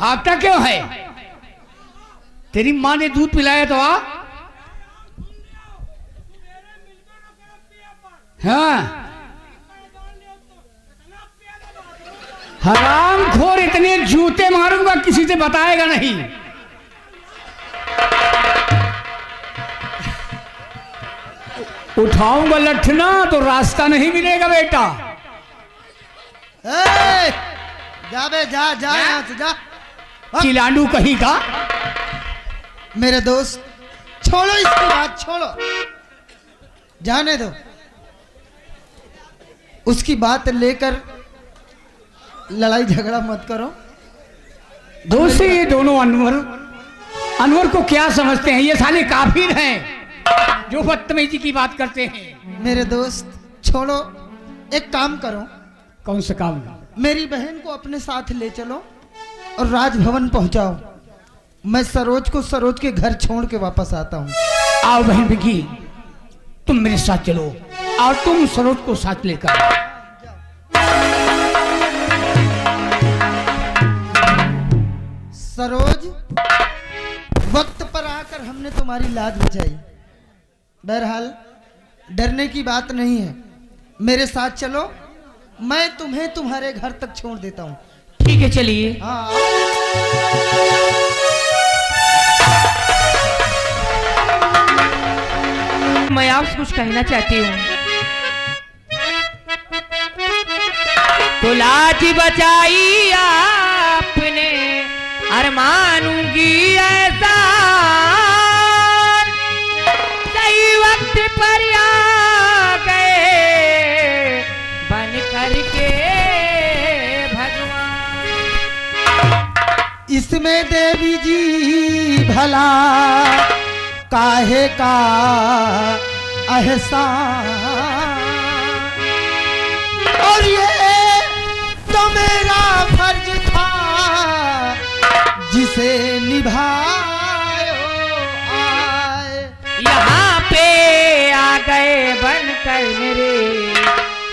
भागता क्यों है? तेरी माँ ने दूध पिलाया तो आ। हाँ हरामखोर, इतने जूते मारूंगा किसी से बताएगा नहीं। उठाऊंगा लठना तो रास्ता नहीं मिलेगा बेटा। जा बे जा जा यहाँ से जा। चिलांडू कहीं का। मेरे दोस्त छोड़ो इसकी बात, छोड़ो, जाने दो। उसकी बात लेकर लड़ाई झगड़ा मत करो। दोस्त ये दोनों अनवर को क्या समझते हैं? ये साले काफिर हैं जो बदतमीजी की बात करते हैं। मेरे दोस्त छोड़ो, एक काम करो। कौन सा काम? मेरी बहन को अपने साथ ले चलो और राजभवन पहुंचाओ। मैं सरोज को सरोज के घर छोड़ के वापस आता हूँ। आओ बहन बिकी, तुम मेरे साथ चलो और तुम सरोज को साथ लेकर। सरोज, वक्त पर आकर हमने तुम्हारी लाज बचाई। बहरहाल डरने की बात नहीं है, मेरे साथ चलो, मैं तुम्हें तुम्हारे घर तक छोड़ देता हूँ। ठीक है चलिए। हाँ मैं आपसे कुछ कहना चाहती हूँ। तो लाज बचाई आपने, और मानूंगी ऐसा सही वक्त पर आ गए बन करके भगवान। इसमें देवी जी भला काहे का एहसान, और ये तो मेरा फर्ज था जिसे निभायो आए। यहाँ पे आ गए बनकर मेरे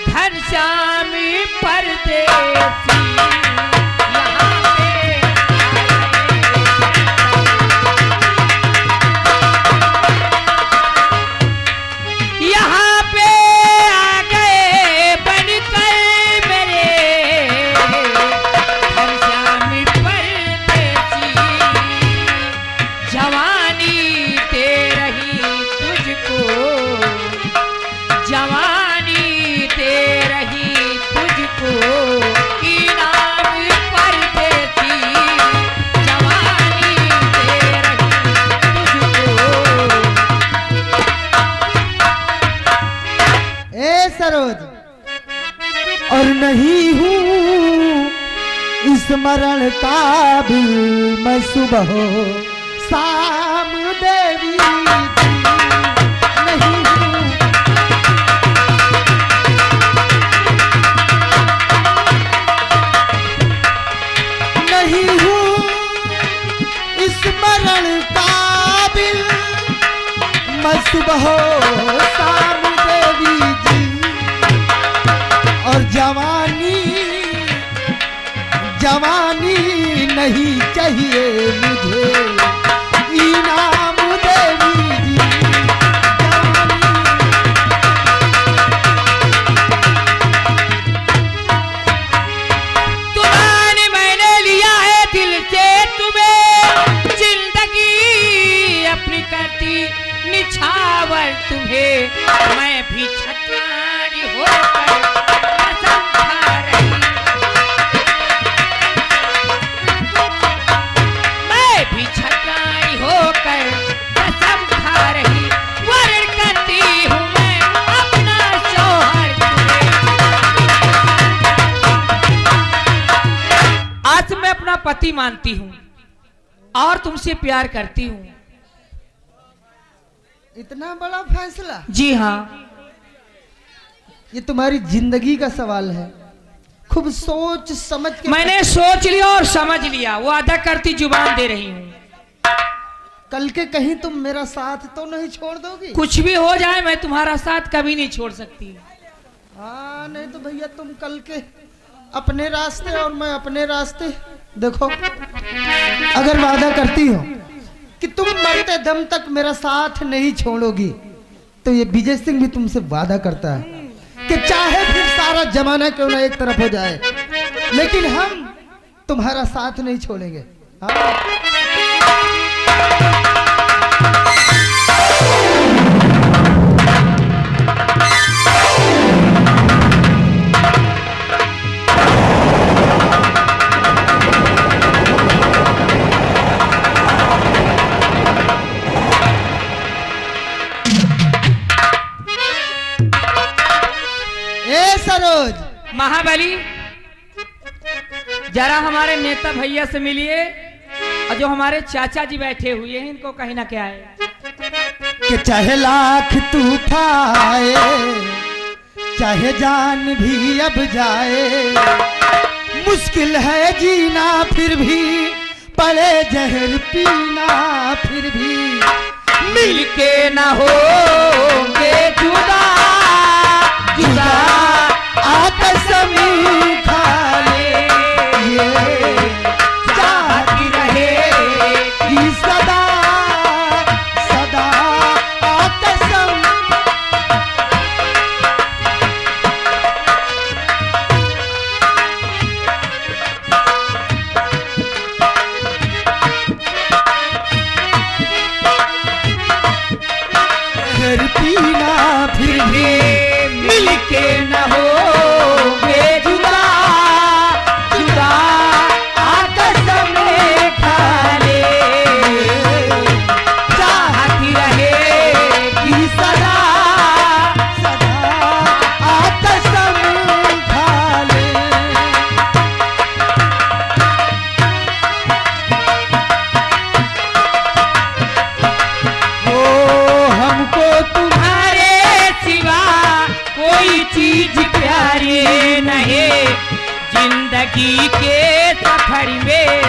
घनश्याम परदेसी। यहाँ पे आ गए बनकर मेरे घनश्याम परदेसी। जवानी दे रही तुझको, जवानी दे रही तुझको, इनाम परदेसी। जवानी दे रही तुझको। ए सरोज, और नहीं हूँ स्मरण काबिल मैं सुबह शाम देवी जी नहीं हूँ। नहीं हूँ स्मरण काबिल मैं सुबह शाम देवी जी, और जवानी जवानी नहीं चाहिए मुझे इनाम देवी जी। तुम्हारे मैंने लिया है दिल से तुम्हें, जिंदगी अपनी करती निछावर तुम्हें। मैं भी छतवारी होकर कसम खा रही, मैं भी छतवारी होकर कसम खा रही। वर्ण करती हूँ मैं अपना शौहर तुम्हें। आज मैं अपना पति मानती हूँ और तुमसे प्यार करती हूँ। इतना बड़ा फैसला? जी हाँ, ये तुम्हारी जिंदगी का सवाल है। खूब सोच समझ के। मैंने सोच लिया और समझ लिया, वो अदा करती जुबान दे रही हूँ। कल के कहीं तुम मेरा साथ तो नहीं छोड़ दोगी? कुछ भी हो जाए मैं तुम्हारा साथ कभी नहीं छोड़ सकती। हाँ नहीं तो भैया तुम कल के अपने रास्ते और मैं अपने रास्ते। देखो, अगर वादा करती हो कि तुम मरते दम तक मेरा साथ नहीं छोड़ोगी, तो ये विजय सिंह भी तुमसे वादा करता है कि चाहे फिर सारा जमाना क्यों ना एक तरफ हो जाए, लेकिन हम तुम्हारा साथ नहीं छोड़ेंगे। हाँ? सरोज, महाबली, जरा हमारे नेता भैया से मिलिए, और जो हमारे चाचा जी बैठे हुए हैं इनको कहीं ना क्या है कि चाहे लाख तूफान आए, चाहे जान भी अब जाए, मुश्किल है जीना फिर भी, पड़े जहर पीना फिर भी, मिलके ना होंगे जुदा जुदा कसम खा ले, ये चाहती रहेगी सदा सदा कसम। घर पीना फिर भी मिलके न हो जिंदगी के सफर में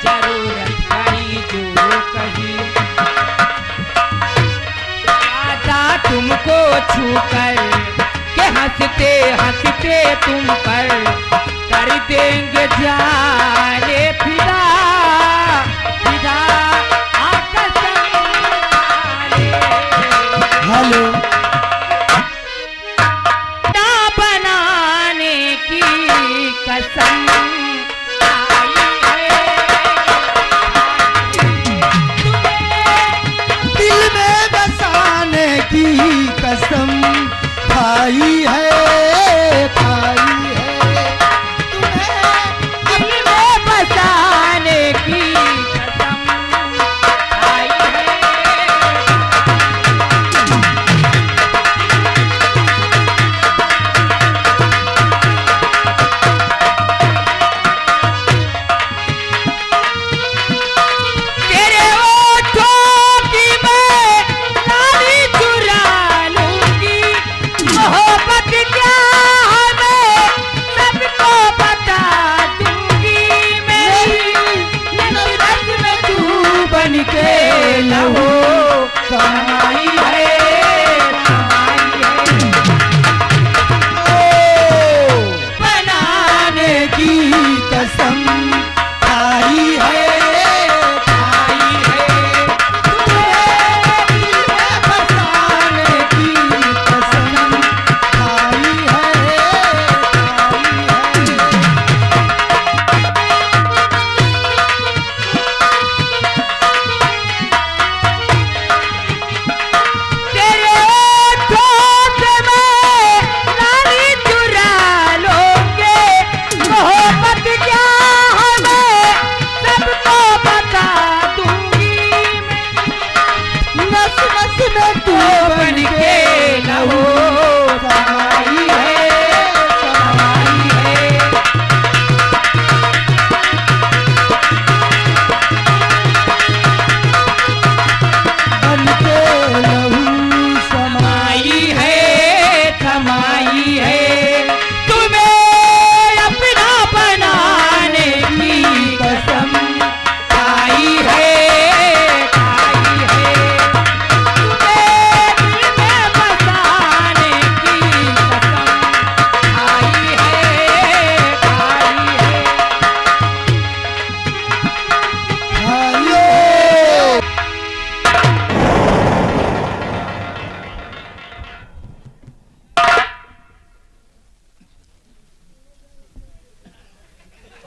जरूरत पड़ी जो कहीं आता तुमको छूकर के हंसते हंसते तुम पर कर देंगे जाने फिदा फिदा हेलो, कसम दिल में बसाने की कसम खाई है, खाई है, दिल में बसाने की कसम खाई है।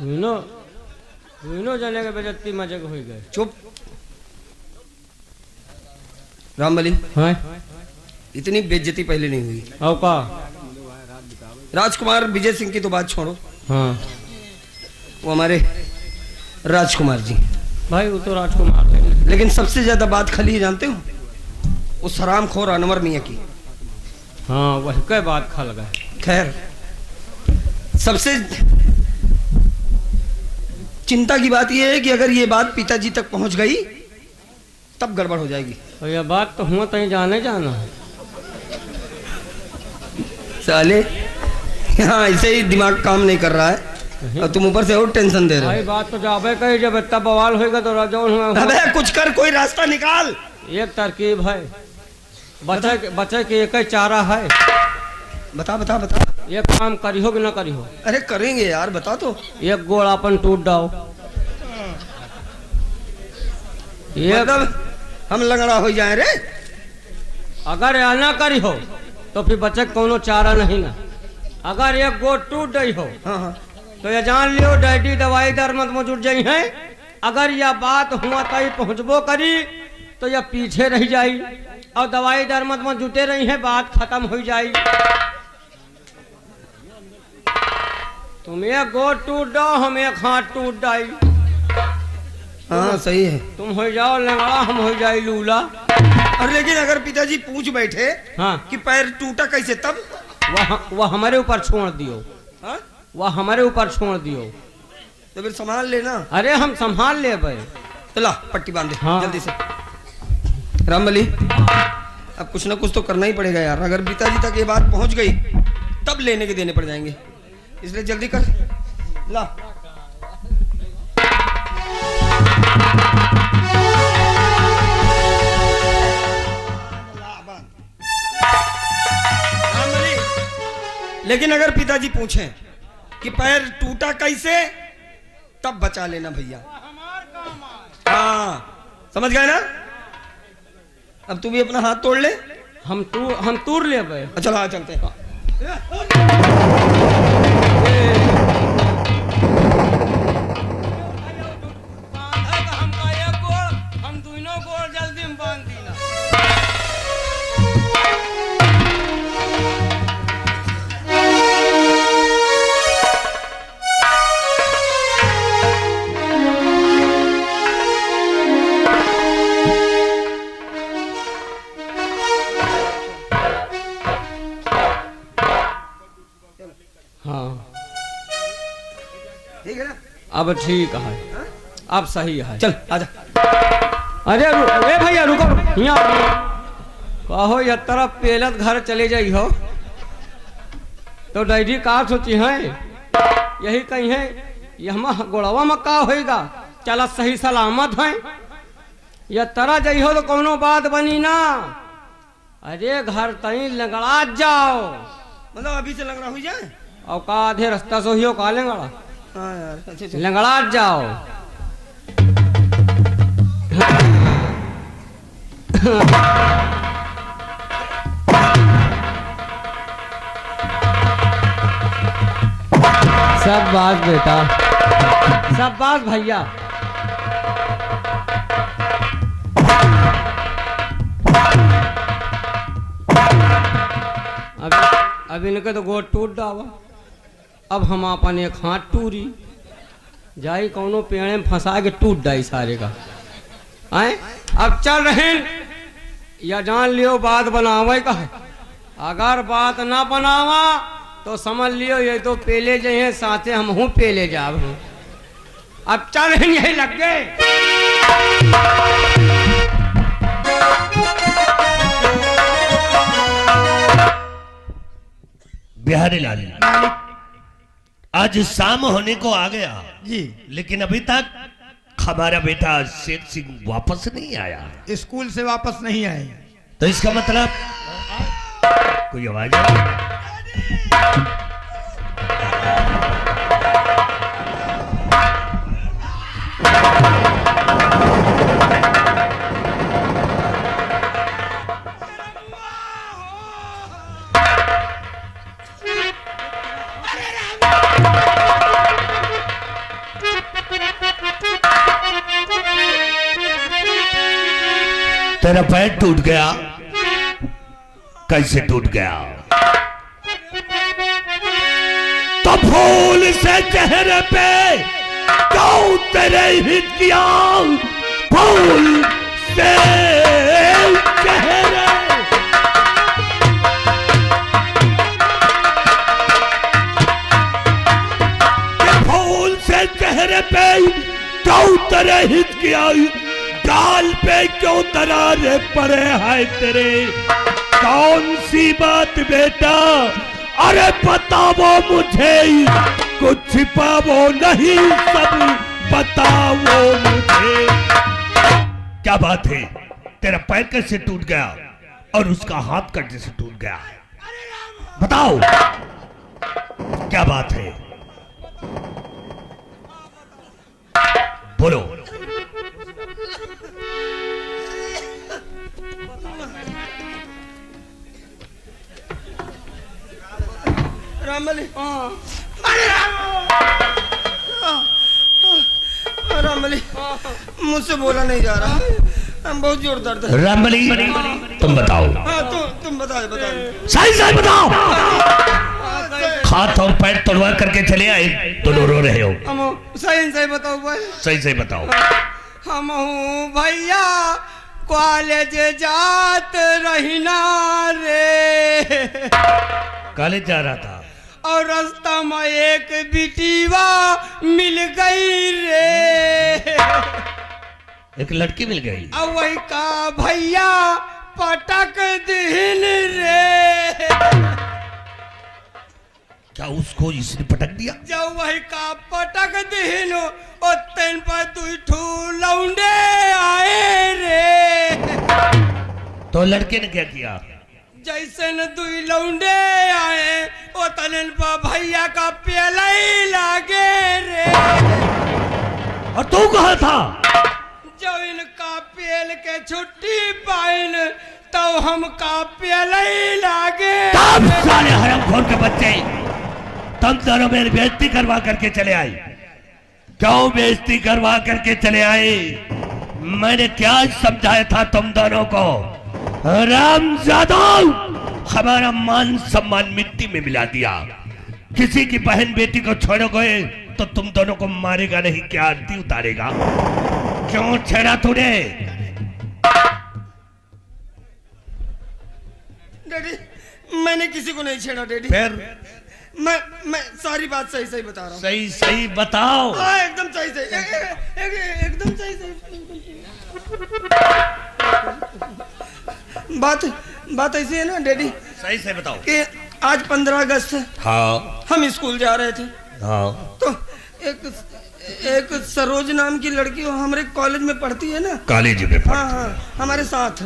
दोनों जने के बेजती मजे हो गए। चुप। रामबली, हाँ इतनी बेइज्जती पहले नहीं हुई। और का राजकुमार विजय सिंह की तो बात छोड़ो, हाँ वो हमारे राजकुमार जी, भाई वो तो राजकुमार है। लेकिन सबसे ज्यादा बात खाली ये जानते हो, उस हरामखोर अनवर मियाँ की। हाँ वही के बात खल गए। खैर, सबसे चिंता की बात यह है कि अगर ये बात पिताजी तक पहुंच गई तब गड़बड़ हो जाएगी। और यह बात तो हुआ तहीं जाने जाना है। साले यहाँ ऐसे ही दिमाग काम नहीं कर रहा है और तुम ऊपर से और टेंशन दे रहे भाई बात तो जाबे कही, जब इतना बवाल होएगा तो राजौन हो। अबे कुछ कर, कोई रास्ता निकाल। एक तरकीब है, बचे के एक ही चारा है। बता बता बता। एक काम करिहो कि ना करिहो? अरे करेंगे यार, बता तो। एक गोड़ अपन टूट डाओ, मतलब हम लंगड़ा हो जाए रे। अगर या ना करिहो तो फिर बचे कोनो चारा नहीं ना। अगर एक गोड़ टूट गई हो हाँ। तो ये जान लियो डैडी दवाई दरमद में जुट जाई है। अगर यह बात हुआ तई पहुंचबो करी तो यह पीछे रह जाई और दवाई दरमद में जुटे रही है, बात खत्म हो जाई। तुम एक गोड़ टूट दो, हम एक हाथ टूट जाई। हाँ सही है। तुम हो जाओ लंगड़ा, हम हो जाए लूला। और लेकिन अगर पिताजी पूछ बैठे हाँ कि पैर टूटा कैसे, तब वह हमारे ऊपर छोड़ दियो। हाँ? वह हमारे ऊपर छोड़ दियो तो फिर संभाल लेना। अरे हम संभाल ले भाई। चला पट्टी बांध दे हाँ। जल्दी से। रामबली, अब कुछ ना कुछ तो करना ही पड़ेगा यार। अगर पिताजी तक ये बात पहुंच गई तब लेने के देने पड़ जाएंगे, इसलिए जल्दी कर। ला रामबली, लेकिन अगर पिताजी पूछें कि पैर टूटा कैसे, तब बचा लेना भैया। हाँ समझ गए ना? अब तू भी अपना हाथ तोड़ ले। हम तूर ले भाई। चलो हाँ चलते हैं। हम दोनों गोड़ जल्दी में बांध दीना। हाँ ठीक है ना? अब ठीक है, अब सही है। चल आजा। अरे ए भैया रुको, यहाँ कहो यह तरफ पेलत घर चले जाई हो तो डैडी का सोची है, यही कहीं है यह गोड़वा में का होएगा। चला सही सलामत है, यह तरह जाइ हो तो कोनो बात बनी ना। अरे घर तई लंगड़ा जाओ, मतलब अभी से लंगड़ा हुई जाए। और का आधे रास्ता से हो का लंगड़ा। हाँ यार अच्छे से। लंगड़ा जाओ। सब बात बेटा, सब बात भैया। अब इनके तो गोड़ टूट डावा, अब हम अपन एक हाथ टूरी जाई कौनो पेड़े में फंसा के टूट डाई सारे का। आए अब चल रहे या जान लियो बात बनावे का है। अगर बात ना बनावा तो समझ लियो ये तो पेले जाए साथे हम हूँ पेले जाब। अब चल रहे यही लग गए। बिहारी लाल, आज शाम होने को आ गया जी। लेकिन अभी तक हमारा बेटा शेख सिंह वापस नहीं आया। स्कूल से वापस नहीं आए तो इसका मतलब कोई आवाज आई? तेरा पैर टूट गया? कैसे टूट गया? तो फूल से चेहरे पे क्यों तेरे हित किया? फूल से चेहरे फूल से चेहरे पे क्यों तेरे हित किया? गाल पे क्यों दरारे पड़े हैं तेरे? कौन सी बात बेटा? अरे बताओ मुझे, कुछ छिपाओ नहीं, सब बताओ मुझे। क्या बात है? तेरा पैर कैसे टूट गया और उसका हाथ कैसे टूट गया? बताओ क्या बात है? बोलो। रामबली, रामबली, मुझसे बोला नहीं जा रहा, हम बहुत जोर दर्द है। रामबली तुम बताओ। हाँ तुम बताओ। सही सही बताओ। हाथ और पैर तोड़वा करके चले आए, दोनों रो रहे हो। हम सही बताओ भाई। सही सही बताओ। हम हूँ भैया कॉलेज जात रहीना रे, कॉलेज जा रहा था और रास्ता में एक बिटिवा मिल गई रे। एक लड़की मिल गई। अब वही का भैया पटक दिन रे। क्या उसको इसने पटक दिया? जब वही का पटक दिन और तेन पर दुई ठू लौंडे आए रे। तो लड़के ने क्या किया? जैसे न दुई लौंडे आए ओ तनन पर भैया का प्याला ही लागे रे। और तू कहाँ था? जब इनका पेल के छुट्टी पाइन तो हम का प्याला ही लागे। तब सारे हरामखोर के बच्चे तुम दोनों मेरी बेइज्जती करवा करके चले आए। क्यों बेइज्जती करवा करके चले आए? मैंने क्या समझाया था तुम दोनों को? रामजादा, हमारा मान सम्मान मिट्टी में मिला दिया। किसी की बहन बेटी को छोड़ोगे तो तुम दोनों को मारेगा नहीं, क्या आरती उतारेगा? क्यों छेड़ा तूने? डैडी, मैंने किसी को नहीं छेड़ा डैडी। फिर मैं सारी बात सही सही बता रहा हूँ। सही सही बताओ। हाँ एकदम सही सही, एकदम सही सही। बात ऐसी है ना डैडी सही से बताओ कि आज 15 अगस्त है। हाँ हम स्कूल जा रहे थे। हाँ। तो एक सरोज नाम की लड़की हमारे कॉलेज में पढ़ती है ना। कॉलेज में हाँ हाँ हमारे साथ।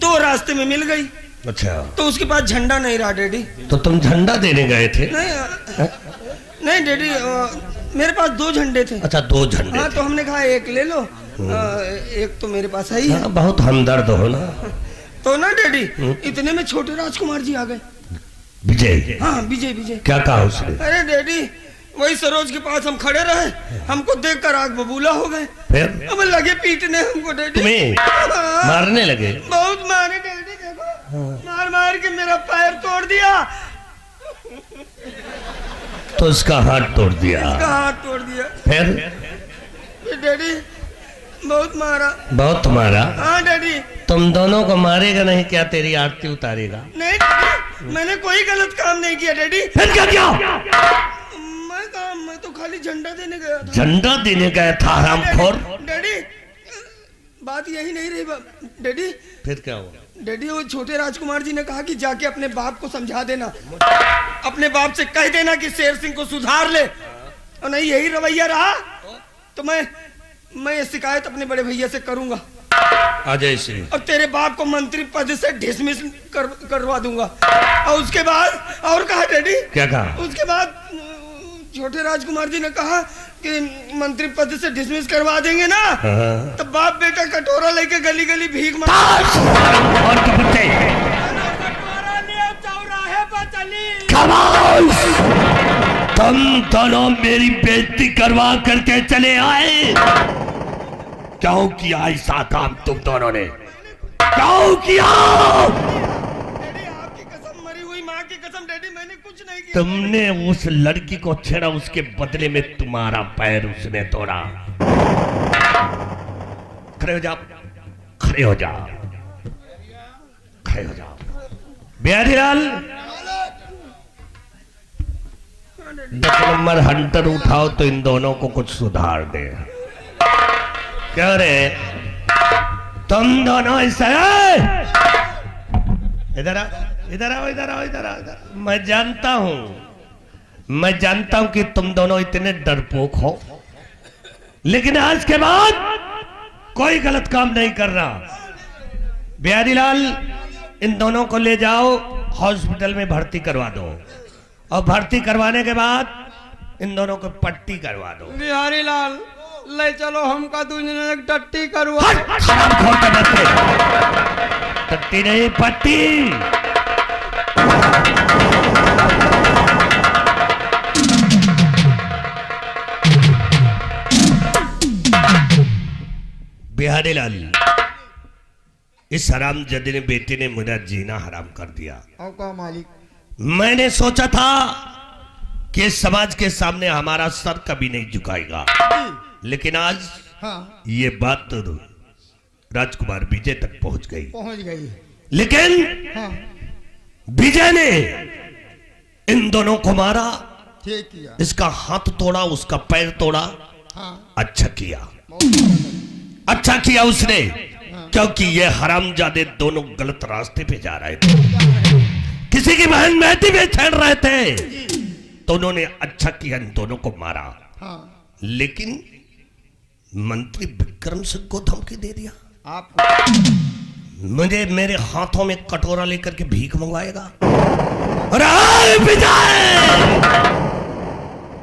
तो रास्ते में मिल गई। अच्छा। तो उसके पास झंडा नहीं रहा डैडी। तो तुम झंडा देने गए थे? नहीं डैडी, मेरे पास 2 झंडे थे। अच्छा 2 झंडे। हाँ तो हमने कहा एक ले लो, एक तो मेरे पास है ही। हाँ, बहुत हमदर्द हो ना। तो ना डैडी इतने में छोटे राजकुमार जी आ गए। विजय? हाँ विजय। क्या कहा उसने? अरे डैडी वही सरोज के पास हम खड़े रहे, हमको देखकर आग बबूला हो गए। फिर? अब लगे पीटने हमको डैडी। तुम्हें मारने लगे? बहुत मारे डैडी, देखो मार के मेरा पैर तोड़ दिया। तो उसका हाथ तोड़ दिया? इसका हाथ तोड़ दिया। फिर डैडी बहुत मारा। बहुत मारा? हाँ डैडी। तुम दोनों को मारेगा नहीं, क्या तेरी आरती उतारेगा? नहीं डैडी, मैंने कोई गलत काम नहीं किया डैडी। फिर क्या किया? मैं तो खाली झंडा देने गया था। झंडा देने गया था हरामखोर? डैडी बात यही नहीं रही डैडी। फिर क्या हुआ? डैडी वो छोटे राजकुमार जी ने कहा कि जाके अपने बाप को समझा देना, अपने बाप से कह देना कि शेर सिंह को सुधार ले। और नहीं यही रवैया रहा तो मैं ये शिकायत अपने बड़े भैया से करूंगा। अजय सिंह। और तेरे बाप को मंत्री पद से डिसमिस करवा दूंगा। और उसके बाद और कहा डैडी? क्या कहा? उसके बाद छोटे राजकुमार जी ने कहा कि मंत्री पद से डिसमिस करवा देंगे ना, तो बाप बेटा कटोरा लेके गली गली भीख और कपड़े चौराहे पर चली। तुम दोनों मेरी बेइज्जती करवा करके चले आए। क्यों किया ऐसा काम तुम दोनों ने? क्यों किया? डैडी आपकी कसम, मरी हुई माँ की कसम डैडी, मैंने कुछ नहीं किया। तुमने उस लड़की को छेड़ा, उसके बदले में तुम्हारा पैर उसने तोड़ा। खड़े हो जाओ, खड़े हो जाओ, खड़े हो जाओ। बिहारी लाल, 10 नंबर हंटर उठाओ तो इन दोनों को कुछ सुधार दे। क्या रे, तुम दोनों ऐसा है? इधर आओ, इधर आओ, इधर आओ, इधर आओ, इधर। मैं जानता हूं कि तुम दोनों इतने डरपोक हो, लेकिन आज के बाद कोई गलत काम नहीं करना। बिहारी लाल, इन दोनों को ले जाओ, हॉस्पिटल में भर्ती करवा दो, और भर्ती करवाने के बाद इन दोनों को पट्टी करवा दो। बिहारी लाल, ले चलो हमका दूसरे टट्टी करवा। टट्टी नहीं, पट्टी। बिहारी लाल, इस हरामजादे ने बेटे ने मेरा जीना हराम कर दिया। मालिक, मैंने सोचा था कि समाज के सामने हमारा सर कभी नहीं झुकाएगा, लेकिन आज हाँ ये बात तो राजकुमार विजय तक पहुंच गई। लेकिन हाँ विजय ने इन दोनों को मारा, ठीक किया। इसका हाथ तोड़ा, उसका पैर तोड़ा। हाँ अच्छा किया, अच्छा किया उसने, क्योंकि ये हरामजादे दोनों गलत रास्ते पे जा रहे थे, किसी की बहन मेहंदी में छेड़ रहे थे, तो उन्होंने अच्छा किया, इन दोनों को मारा। हाँ लेकिन मंत्री विक्रम सिंह को धमकी दे दिया, आप मुझे मेरे हाथों में कटोरा लेकर के भीख मंगवाएगा। अरे विजय,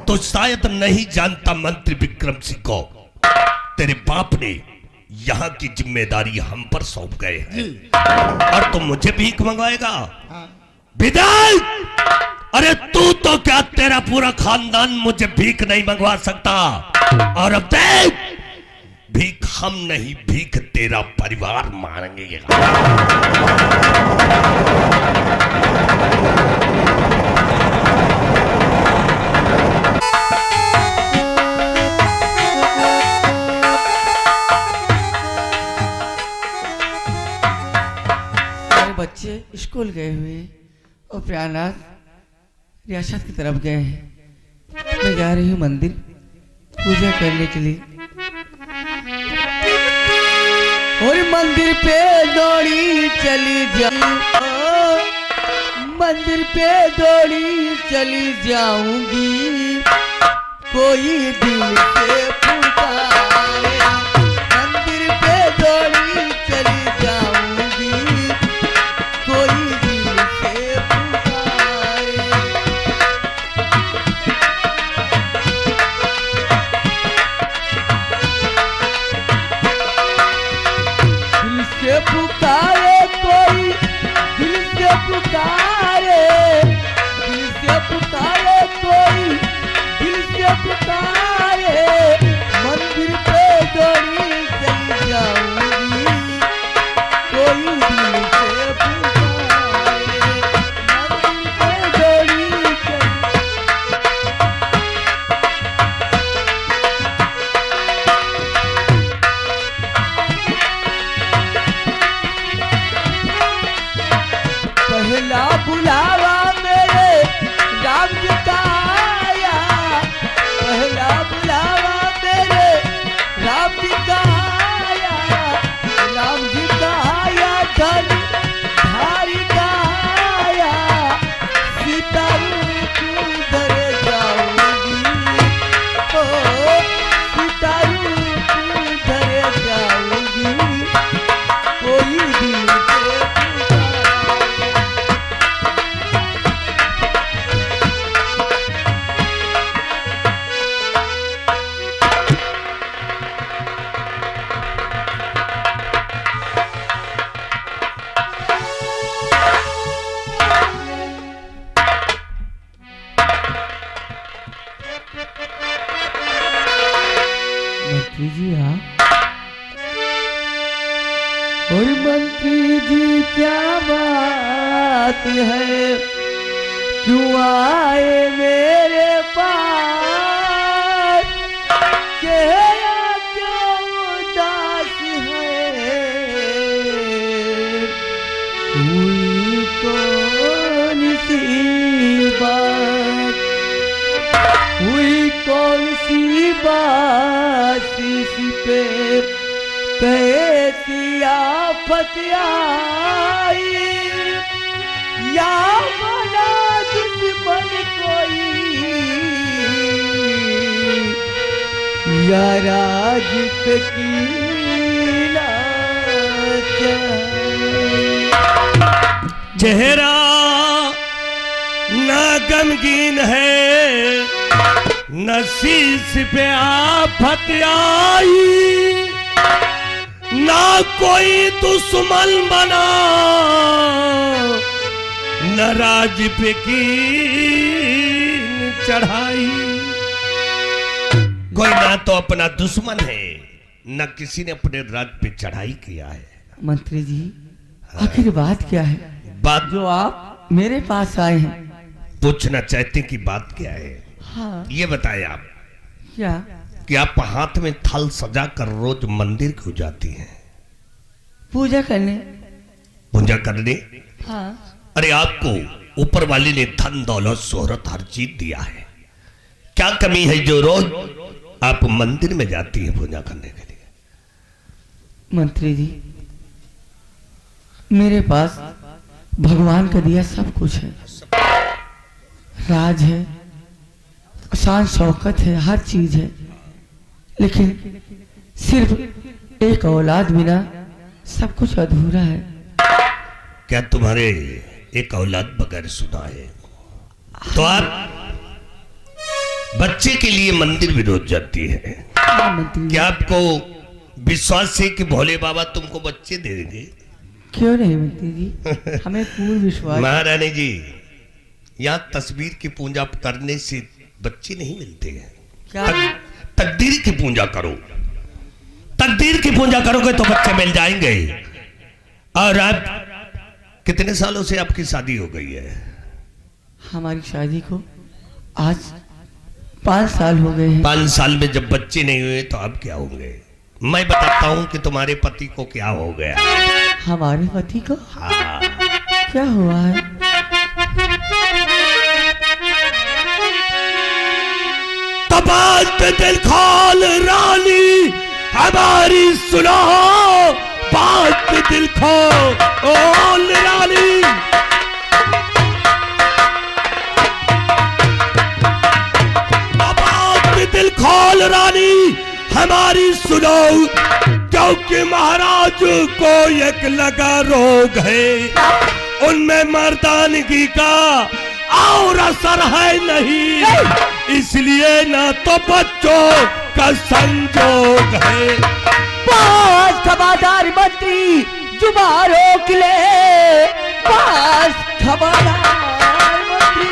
तो शायद नहीं जानता मंत्री विक्रम सिंह को, तेरे बाप ने यहाँ की जिम्मेदारी हम पर सौंप गए हैं, और तुम मुझे भीख मंगवाएगा। विजय, अरे तू तो क्या, तेरा पूरा खानदान मुझे भीख नहीं मंगवा सकता, और अब देख, भीख हम नहीं, भीख तेरा परिवार मांगेगा। बच्चे स्कूल गए हुए और प्यारनाथ रियासत की तरफ गए हैं। मैं जा रही हूँ मंदिर पूजा करने के लिए। और मंदिर पे दौड़ी चली जाऊं, मंदिर पे दौड़ी चली जाऊंगी, कोई दिल से पुकारे। मंदिर पे दौड़ी चली जाऊंगी, कोई दिल से पुकारे। दिल से पुकारे कोई, दिल से पुकारे, दिल से पुकारे कोई, दिल से पुकारे। मंदिर पे दौड़ी चली जाऊंगी, कोई दिल से पुकारे। मंदिर पे दौड़ी चली पहला बुलावा मेरे राम जी का आया, पहला बुलावा मेरे राम जी का आया, राम जी का आया, धन धारी का आया, सीता रूप धर जाऊंगी, ओ सीता रूप धर जाऊंगी, कोई दिल से मंत्री जी, हाँ और मंत्री जी क्या बात है, क्यों आए मेरे पास, चेहरा क्यों उदास है, हुई कौन सी बात, हुई कौन सी बात इस पे कैसी आफत आई, या बना दुश्मन कोई, या राज पे कीना चेहरा ना गमगीन है, न शीश पे आफत आई, ना कोई दुश्मन बना, न राज पे कीन चढ़ाई। कोई ना तो अपना दुश्मन है, न किसी ने अपने राज पे चढ़ाई किया है। मंत्री जी आखिर बात क्या है, बात जो आप मेरे पास आए हैं? पूछना चाहते हैं कि बात क्या है। हाँ ये बताएं आप क्या? कि आप हाथ में थाल सजा कर रोज मंदिर क्यों जाती हैं? पूजा करने। पूजा करने? हाँ। अरे आपको ऊपर वाले ने धन दौलत शोहरत हर चीज दिया है, क्या कमी है जो रोज आप मंदिर में जाती है पूजा करने के लिए? मंत्री जी मेरे पास भगवान का दिया सब कुछ है, राज है, शान शौकत है, हर चीज है, लेकिन सिर्फ एक औलाद बिना सब कुछ अधूरा है। क्या तुम्हारे एक औलाद बगैर सुना है? तो आप बच्चे के लिए मंदिर भी रोज जाती है, हाँ मंत्री जी। क्या आपको विश्वास है कि भोले बाबा तुमको बच्चे दे देंगे? क्यों नहीं मंत्री जी, हमें पूर्ण विश्वास। महारानी जी यहाँ तस्वीर की पूजा करने से बच्चे नहीं मिलते हैं। क्या? तकदीर की पूजा करो, तकदीर की पूजा करोगे तो बच्चे मिल जाएंगे। और आप कितने सालों से आपकी शादी हो गई है? हमारी शादी को आज 5 साल हो गए हैं। 5 साल में जब बच्चे नहीं हुए तो अब क्या होंगे? मैं बताता हूँ कि तुम्हारे पति को क्या हो गया। हमारे पति को हाँ, क्या हुआ है? तो बात पे दिल खोल रानी हमारी सुनो, बात पे दिल खोल रानी। तो बात पे दिल खोल रानी हमारी सुनो, क्योंकि महाराज को एक लगा रोग है, उनमें मर्दानगी का और असर है नहीं, इसलिए ना तो बच्चों का संजोग है। पास खबरदार मंत्री जुबान रोक ले, पास खबरदार मंत्री।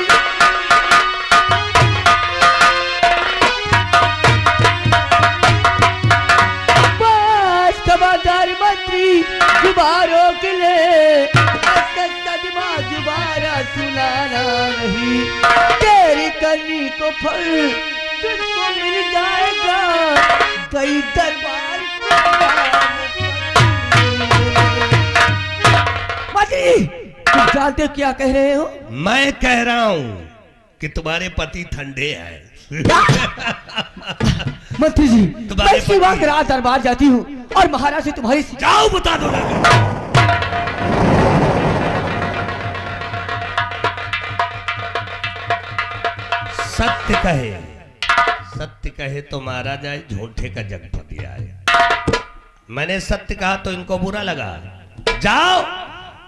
पास खबरदार मंत्री जुबान रोक ले, सदमा जुबारा सुनाना नहीं, तेरी करनी को फल तुझको मिल जाएगा, कई दरबार मंत्री। तुम जानते हो क्या कह रहे हो? मैं कह रहा हूँ कि तुम्हारे पति ठंडे हैं। मंत्री जी तुम्हारे मैं इसी पति- वक्त रात दरबार जाती हूँ और महाराज से तुम्हारी जाओ बता दो ना। सत्य कहे, सत्य कहे तो मारा जाए, झूठे का जग फटिया है। मैंने सत्य कहा तो इनको बुरा लगा। जाओ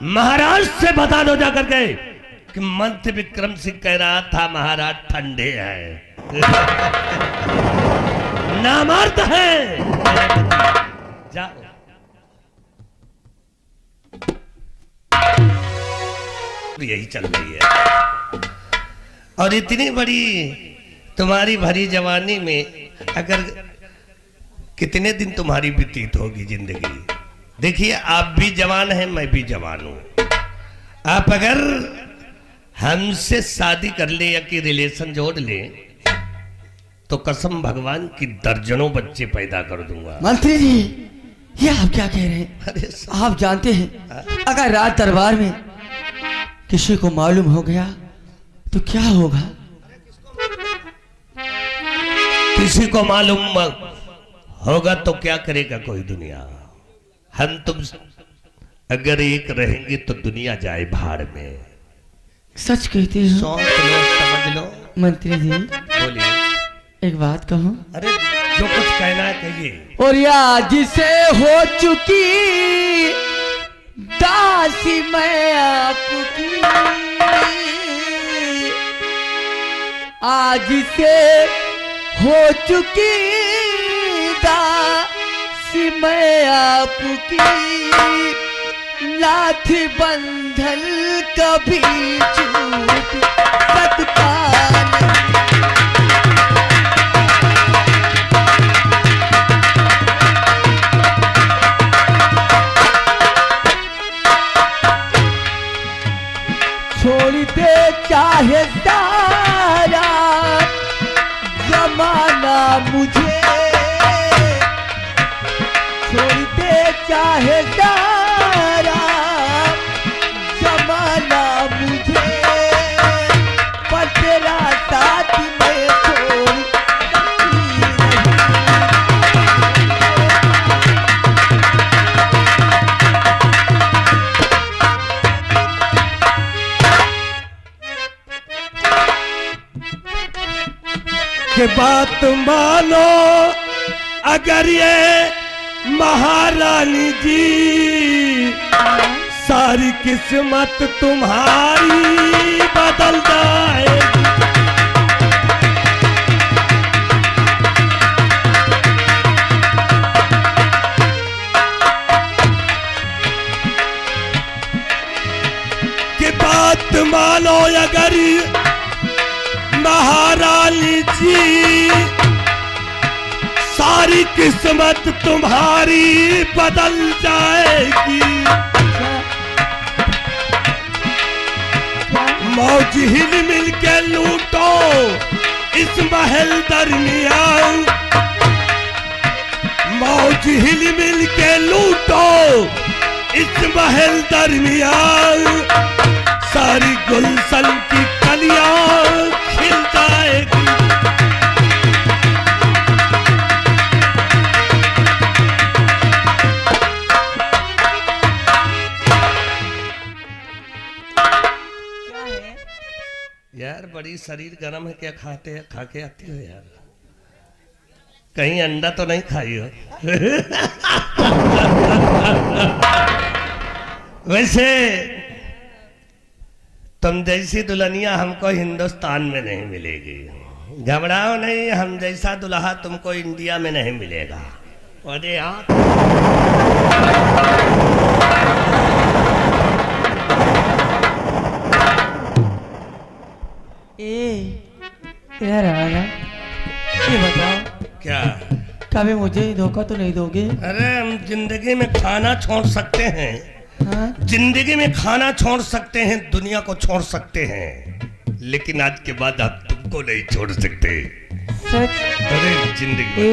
महाराज से बता दो जाकर के कि मंत्री विक्रम सिंह कह रहा था महाराज ठंडे हैं, नामर्द हैं। जाओ। यही चल रही है। और इतनी बड़ी तुम्हारी भरी जवानी में अगर कितने दिन तुम्हारी व्यतीत होगी जिंदगी, देखिए आप भी जवान हैं, मैं भी जवान हूं। आप अगर हमसे शादी कर ले या कि रिलेशन जोड़ ले तो कसम भगवान की दर्जनों बच्चे पैदा कर दूंगा। मंत्री जी, ये आप क्या कह रहे हैं? अरे आप जानते हैं अगर राज दरबार में किसी को मालूम हो गया तो क्या होगा? किसी को मालूम होगा तो क्या करेगा कोई दुनिया। हम तुम अगर एक रहेंगे तो दुनिया जाए भाड़ में। सच कहते हो सोच लो, समझ लो। मंत्री जी, बोलिए। एक बात कहूं? अरे जो कुछ कहना है कहिए। और आज से हो चुकी दासी मैं आपकी, आज से हो चुकी दासी मैं आपकी, लाठी बंधन कभी छूट सकता नहीं। छोड़ दे चाहे सारा जमाना मुझे, छोड़ दे चाहे सारा जमाना मुझे, पर तेरा साथ में छोड़ के बात मानो अगर ये महारानी जी, सारी किस्मत तुम्हारी बदल जाएगी। के बात मानो अगर महारानी जी, सारी किस्मत तुम्हारी बदल जाएगी। मौज हिल मिल के लूटो इस महल दरमियान, मौज हिल मिल के लूटो इस महल दरमियान, सारी गुलशन की कलियां खिल जाएगी। यार बड़ी शरीर गर्म है, क्या खाते खा के आती हो यार? कहीं अंडा तो नहीं खाई हो? वैसे तुम जैसी दुल्हनिया हमको हिंदुस्तान में नहीं मिलेगी। घबराओ नहीं, हम जैसा दुल्हा तुमको इंडिया में नहीं मिलेगा। अरे यार यार आया, ये बताओ क्या? कभी मुझे धोखा तो नहीं दोगे? अरे हम जिंदगी में खाना छोड़ सकते हैं, हाँ? जिंदगी में खाना छोड़ सकते हैं, दुनिया को छोड़ सकते हैं, लेकिन आज के बाद आप तुमको नहीं छोड़ सकते। सच? अरे जिंदगी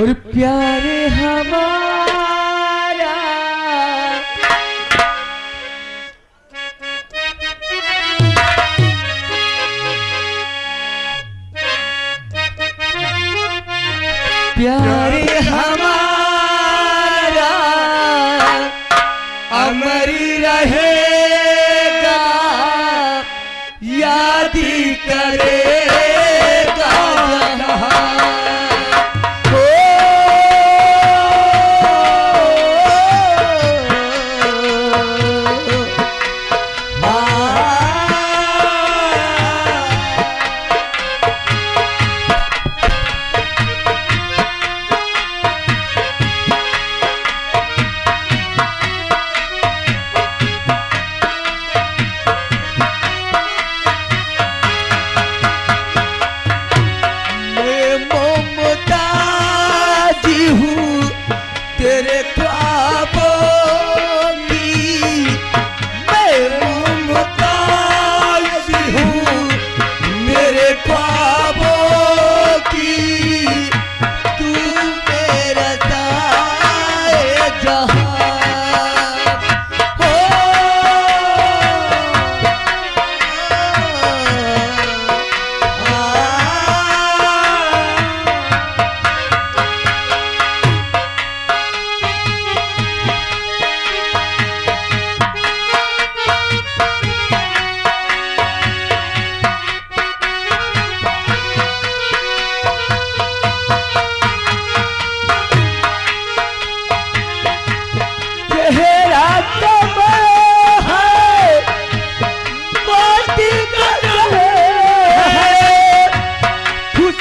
और प्यारे हमारा प्यारे हमारा अमर रहेगा, याद ही करेगा जहां।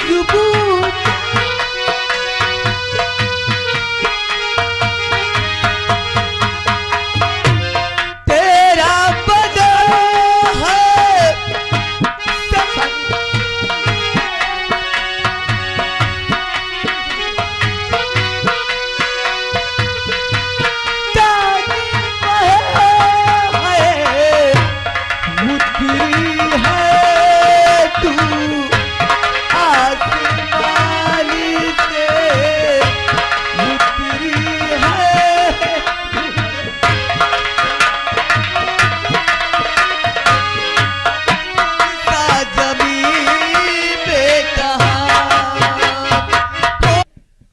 मजबूत तेरा बदन है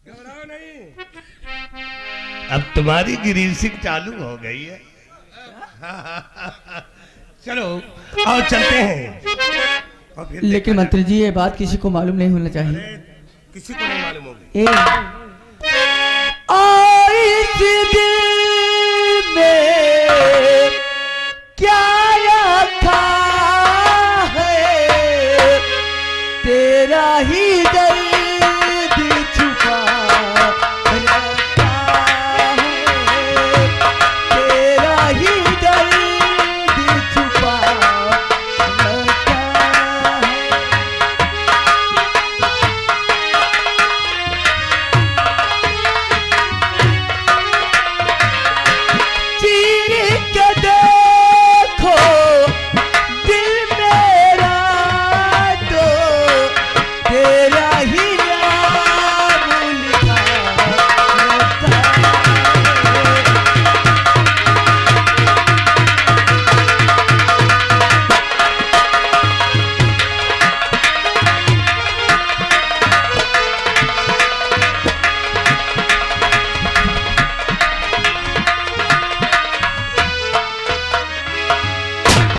घबराओ नहीं, अब तुम्हारी ग्रीसिंग चालू हो गई है। चलो आओ चलते हैं। और फिर लेकिन मंत्री जी ये बात किसी को मालूम नहीं होना चाहिए। किसी को नहीं मालूम होगी। और इस दिल